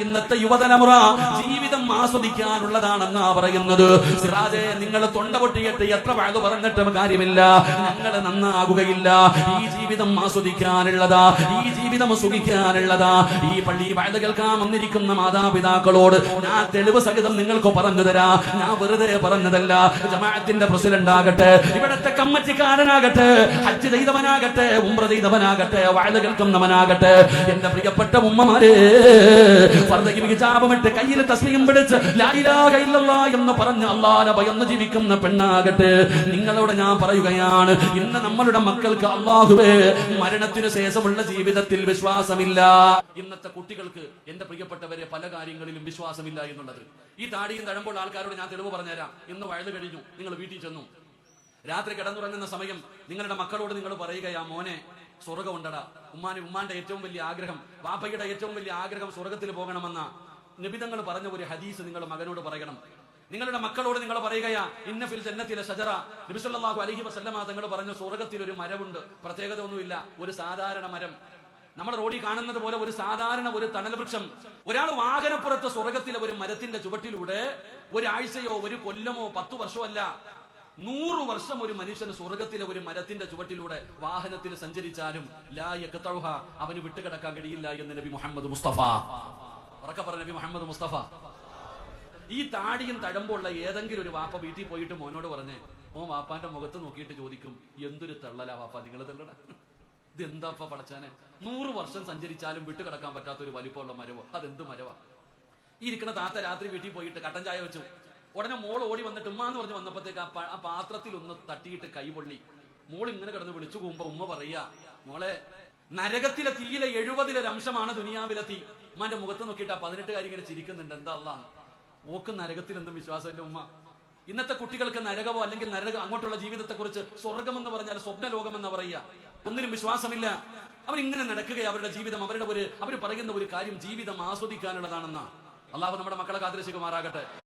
ഇന്നത്തെ യുവതലമുറ ജീവിതം ആസ്വദിക്കാനുള്ളതാണെന്നാ പറയുന്നത്. സിറാജെ, നിങ്ങൾ തൊണ്ട പൊട്ടിയിട്ട് എത്ര വഴു പറഞ്ഞിട്ടും കാര്യമില്ല, ഞങ്ങൾ നന്നാകുകയില്ല. ഈ ജീവിതം ആസ്വദിക്കാനുള്ളതാ, ഈ ജീവിതം സുഖിക്കാനുള്ളതാ. ഈ പള്ളി വഴു കേൾക്കാൻ വന്നിരിക്കുന്ന മാതാപിതാക്കളോട് ഞാൻ തെളിവ് സഹിതം നിങ്ങൾക്ക് പറഞ്ഞു തരാ. ഞാൻ വെറുതെ പറഞ്ഞതല്ല. ജമാഅത്തിന്റെ പ്രസിഡന്റ് ആകട്ടെ, ഇവിടത്തെ കമ്മിറ്റിക്കാരനാകട്ടെ, ഹജ്ജ് ചെയ്തവനാകട്ടെ, ഉംറ ചെയ്തവനാകട്ടെ, വഴു കേൾക്കുന്നവനാകട്ടെ, എന്റെ പ്രിയപ്പെട്ട ഉമ്മമാരെ, ഹിജാബമിട്ട് കയ്യിൽ തസ്ബീഹും പിടിച്ച് ലാ ഇലാഹ ഇല്ലല്ലാഹ് എന്ന് പറഞ്ഞ് അല്ലാഹനെ ഭയന്ന് ജീവിക്കുന്ന പെണ്ണാകട്ടെ, നിങ്ങളോട് ഞാൻ പറയുകയാണ്, ഇന്ന് നമ്മളുടെ മക്കൾക്ക് അല്ലാഹുവേ മരണത്തിനു ശേഷമുള്ള ജീവിതത്തിൽ വിശ്വാസമില്ല. ഇന്നത്തെ കുട്ടികൾക്ക് എന്റെ പ്രിയപ്പെട്ടവരെ പല കാര്യങ്ങളിലും വിശ്വാസമില്ല എന്നുള്ളത്. ഈ താടിയും തഴമ്പോൾ ആൾക്കാരോട് ഞാൻ തെളിവ് പറഞ്ഞുതരാം. ഇന്ന് വഴുത് കഴിഞ്ഞു, നിങ്ങൾ വീട്ടിൽ ചെന്നു, രാത്രി കിടന്നുറങ്ങുന്ന സമയം നിങ്ങളുടെ മക്കളോട് നിങ്ങൾ പറയുകയാ, മോനെ സ്വർഗം ഉണ്ടടാ. ഉമ്മാന്റെ ഏറ്റവും വലിയ ആഗ്രഹം, വാപ്പയുടെ ഏറ്റവും വലിയ ആഗ്രഹം സ്വർഗത്തിൽ പോകണമെന്ന നബിതങ്ങൾ പറഞ്ഞ ഒരു ഹദീസ് നിങ്ങൾ മകനോട് പറയണം. നിങ്ങളുടെ മക്കളോട് നിങ്ങൾ പറയുകയാ, ഇന്ന ഫിൽ ജന്നത്തിലെ ഷജറ. നബി സല്ലല്ലാഹു അലൈഹി വസല്ലമ തങ്ങൾ പറഞ്ഞു, സ്വർഗത്തിൽ ഒരു മരമുണ്ട്, പ്രത്യേകത ഒന്നുമില്ല, ഒരു സാധാരണ മരം, നമ്മൾ റോഡിൽ കാണുന്നത് പോലെ ഒരു സാധാരണ ഒരു തണൽ വൃക്ഷം. ഒരാൾ വാഹനപ്പുറത്ത് സ്വർഗത്തിലെ ഒരു മരത്തിന്റെ ചുവട്ടിലൂടെ ഒരാഴ്ചയോ ഒരു കൊല്ലമോ 10 വർഷമോ അല്ല, 100 വർഷം ഒരു മനുഷ്യന് സ്വർഗത്തിലെ ഒരു മരത്തിന്റെ ചുവട്ടിലൂടെ വാഹനത്തിൽ സഞ്ചരിച്ചാലും ലാ യഖ്തഉഹ, അവന് വിട്ടുകിടക്കാൻ കഴിയില്ല എന്ന് നബി മുഹമ്മദ് മുസ്തഫ. ഉറക്കെ പറഞ്ഞ നബി മുഹമ്മദ് മുസ്തഫ. ഈ താടിയും തഴമ്പുള്ള ഏതെങ്കിലും ഒരു വാപ്പ വീട്ടിൽ പോയിട്ട് മോനോട് പറഞ്ഞേ, മോൻ വാപ്പാന്റെ മുഖത്ത് നോക്കിയിട്ട് ചോദിക്കും, എന്തൊരു തള്ളലാ വാപ്പ നിങ്ങൾ തള്ളട, ഇത് എന്താപ്പ പടച്ചാനെ, 100 വർഷം സഞ്ചരിച്ചാലും വിട്ടുകിടക്കാൻ പറ്റാത്ത ഒരു വലിപ്പമുള്ള മരവോ, അതെന്ത് മരവാ? ഈ ഇരിക്കുന്ന താത്ത രാത്രി വീട്ടിൽ പോയിട്ട് കട്ടൻ ചായ വെച്ചു. ഉടനെ മോൾ ഓടി വന്നിട്ട് ഉമ്മ എന്ന് പറഞ്ഞ് വന്നപ്പോഴത്തേക്ക് ആ പാത്രത്തിൽ ഒന്ന് തട്ടിയിട്ട് കൈ പൊള്ളി. മോൾ ഇങ്ങനെ കിടന്ന് വിളിച്ചു പോകുമ്പോ ഉമ്മ പറയാ, മോളെ, നരകത്തിലെ തീയിലെ 70 അംശമാണ് ദുനിയാവിലെ തീ. ഉമ്മാന്റെ മുഖത്ത് നോക്കിയിട്ട് ആ 18കാരി ഇങ്ങനെ ചിരിക്കുന്നുണ്ട്. എന്താ അല്ലാഹ്, ഓക്ക് നരകത്തിൽ എന്തും വിശ്വാസം എന്റെ ഉമ്മ. ഇന്നത്തെ കുട്ടികൾക്ക് നരകമോ അല്ലെങ്കിൽ അങ്ങോട്ടുള്ള ജീവിതത്തെ കുറിച്ച് സ്വർഗം എന്ന് പറഞ്ഞാൽ സ്വപ്ന ലോകം എന്ന് പറയുക, ഒന്നിനും വിശ്വാസമില്ല. അവരിങ്ങനെ നടക്കുക, അവരുടെ ജീവിതം, അവർ പറയുന്ന ഒരു കാര്യം ജീവിതം ആസ്വദിക്കാനുള്ളതാണെന്നാ. അള്ളാഹു നമ്മുടെ മക്കളെ കാത്തിരക്ഷിക്കുമാറാകട്ടെ.